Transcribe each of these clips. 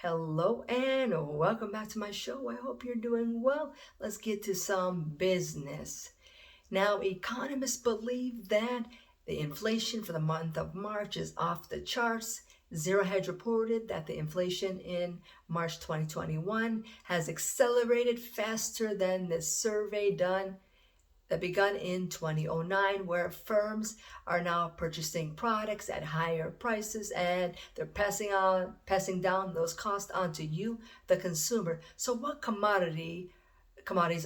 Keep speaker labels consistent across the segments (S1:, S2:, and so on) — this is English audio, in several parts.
S1: Hello and welcome back to my show. I hope you're doing well. Let's get to some business. Now, economists believe that the inflation for the month of March is off the charts. Zero Hedge reported that the inflation in March 2021 has accelerated faster than the survey done that begun in 2009, where firms are now purchasing products at higher prices and they're passing down those costs onto you, the consumer. So what commodities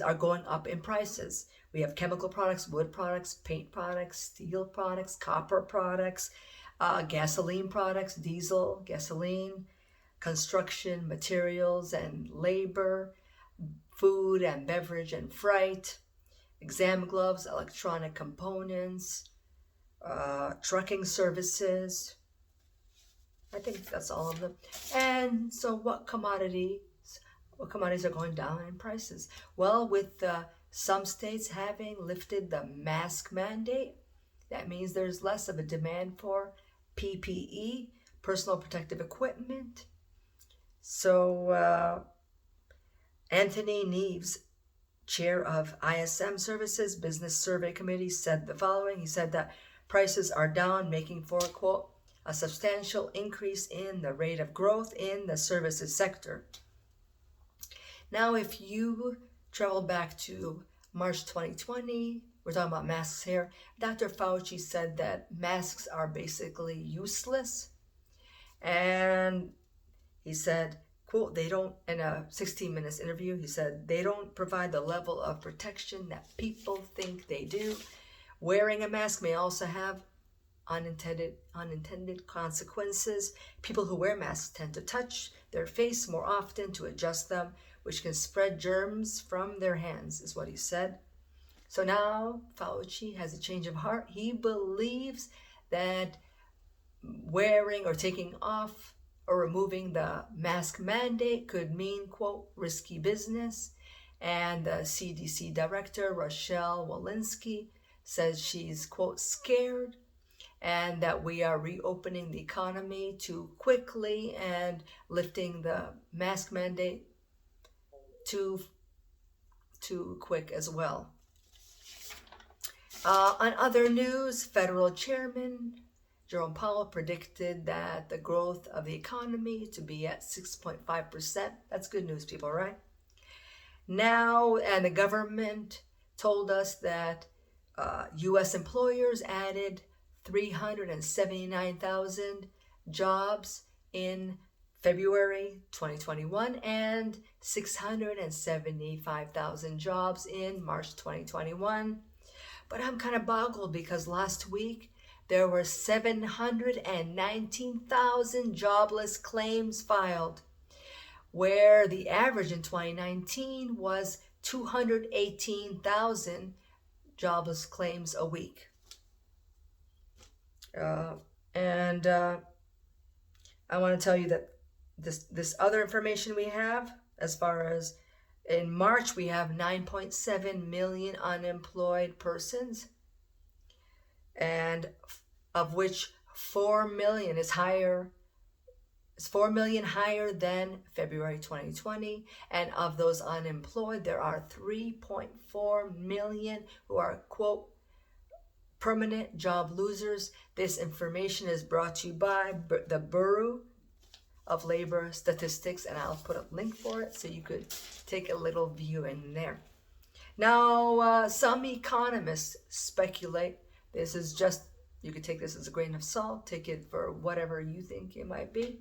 S1: are going up in prices? We have chemical products, wood products, paint products, steel products, copper products, gasoline products, diesel, gasoline, construction materials and labor, food and beverage and freight, exam gloves, electronic components, trucking services. I think that's all of them. And so, What commodities are going down in prices? Well, with some states having lifted the mask mandate, that means there's less of a demand for PPE, personal protective equipment. So, Anthony Neves, chair of ISM Services Business Survey Committee, said the following. He said that prices are down, making for, quote, a substantial increase in the rate of growth in the services sector. Now, if you travel back to March 2020, we're talking about masks here. Dr. Fauci said that masks are basically useless. And he said, quote, they don't, in a 16 minutes interview, he said, they don't provide the level of protection that people think they do. Wearing a mask may also have unintended consequences. People who wear masks tend to touch their face more often to adjust them, which can spread germs from their hands, is what he said. So now Fauci has a change of heart. He believes that wearing or taking off or removing the mask mandate could mean, quote, risky business. And the CDC director, Rochelle Walensky, says she's, quote, scared and that we are reopening the economy too quickly and lifting the mask mandate too quick as well. On other news, federal chairman Jerome Powell predicted that the growth of the economy to be at 6.5%. That's good news, people, right? Now, and the government told us that U.S. employers added 379,000 jobs in February 2021 and 675,000 jobs in March 2021. But I'm kind of boggled because last week there were 719,000 jobless claims filed, where the average in 2019 was 218,000 jobless claims a week. And I want to tell you that this other information we have, as far as in March, we have 9.7 million unemployed persons, and of which 4 million is 4 million higher than February 2020. And of those unemployed, there are 3.4 million who are, quote, permanent job losers. This information is brought to you by the Bureau of Labor Statistics, and I'll put a link for it so you could take a little view in there. Now, some economists speculate, this is just, you could take this as a grain of salt, take it for whatever you think it might be.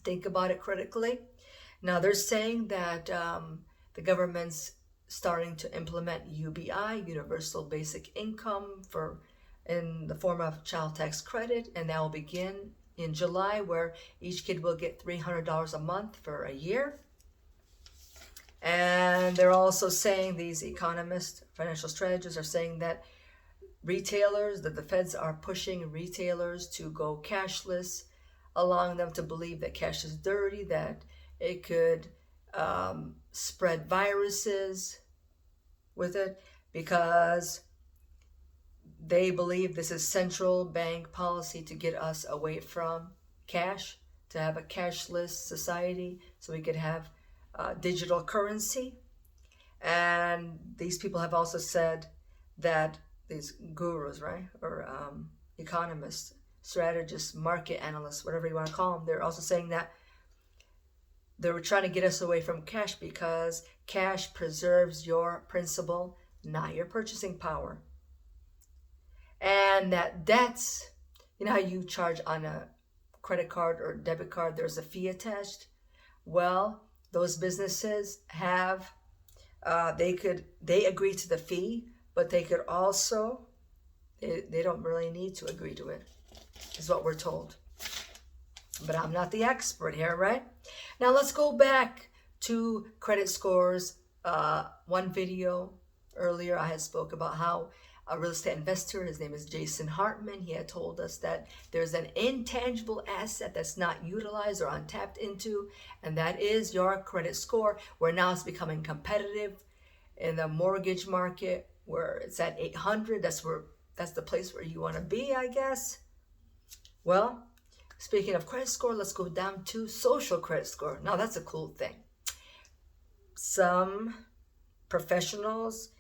S1: Think about it critically. Now, they're saying that the government's starting to implement UBI, Universal Basic Income, in the form of child tax credit, and that will begin in July, where each kid will get $300 a month for a year. And they're also saying, these economists, financial strategists, are saying that the feds are pushing retailers to go cashless, allowing them to believe that cash is dirty, that it could spread viruses with it, because they believe this is central bank policy to get us away from cash, to have a cashless society so we could have digital currency. And these people have also said that these gurus, right, or economists, strategists, market analysts, whatever you want to call them, they're also saying that they were trying to get us away from cash because cash preserves your principal, not your purchasing power. And that debts, you know how you charge on a credit card or debit card, there's a fee attached? Well, those businesses have, they agree to the fee, but they could also, they don't really need to agree to it, is what we're told. But I'm not the expert here, right? Now let's go back to credit scores. One video earlier I had spoke about how a real estate investor, his name is Jason Hartman, he had told us that there's an intangible asset that's not utilized or untapped into, and that is your credit score, where now it's becoming competitive in the mortgage market, where it's at 800. That's the place where you want to be, I guess. Well, speaking of credit score, let's go down to social credit score. Now that's a cool thing. Some professionals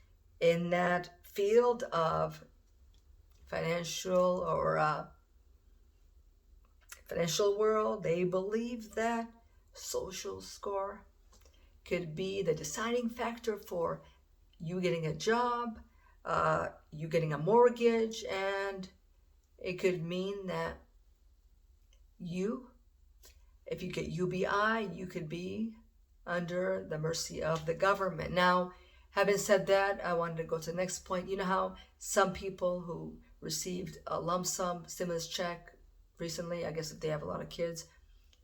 S1: in that field of financial or financial world, they believe that social score could be the deciding factor for you getting a job, you getting a mortgage, and it could mean that if you get UBI, you could be under the mercy of the government. Now, having said that, I wanted to go to the next point. You know how some people who received a lump sum stimulus check recently, I guess if they have a lot of kids,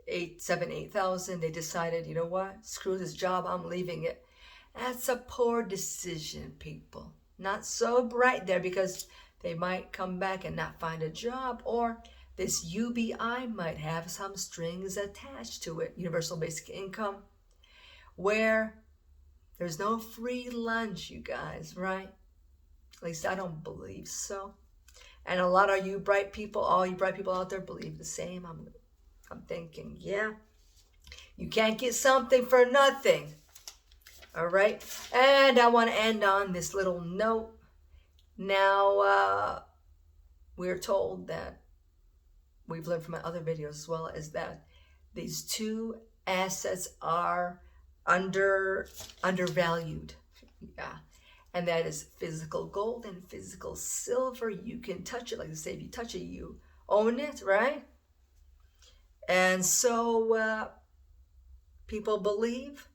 S1: 8,000, they decided, you know what, screw this job, I'm leaving it. That's a poor decision, people. Not so bright there, because they might come back and not find a job, or this UBI might have some strings attached to it, universal basic income, where there's no free lunch, you guys, right? At least I don't believe so. And a lot of you bright people, all you bright people out there believe the same. I'm thinking, yeah, you can't get something for nothing. All right. And I want to end on this little note. Now, we're told that, we've learned from my other videos as well, is that these two assets are undervalued. Yeah. And that is physical gold and physical silver. You can touch it. Like they say, if you touch it, you own it, right? And so people believe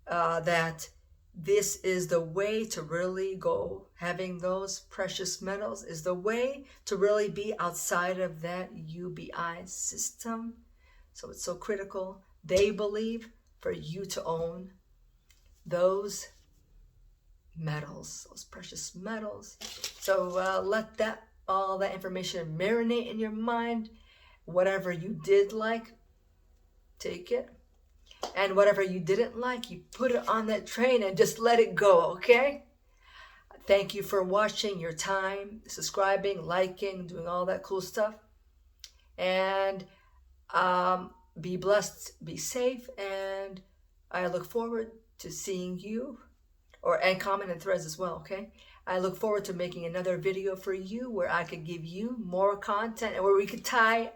S1: that this is the way to really go. Having those precious metals is the way to really be outside of that UBI system. So it's so critical, they believe, for you to own those metals, those precious metals. So let all that information marinate in your mind. Whatever you did like, take it. And whatever you didn't like, you put it on that train and just let it go, okay? Thank you for watching, your time, subscribing, liking, doing all that cool stuff. And be blessed, be safe, and I look forward to seeing you, and comment in threads as well, okay? I look forward to making another video for you where I could give you more content and where we could tie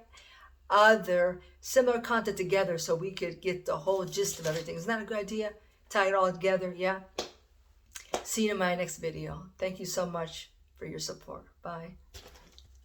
S1: other similar content together so we could get the whole gist of everything. Isn't that a good idea? Tie it all together, yeah? See you in my next video. Thank you so much for your support. Bye.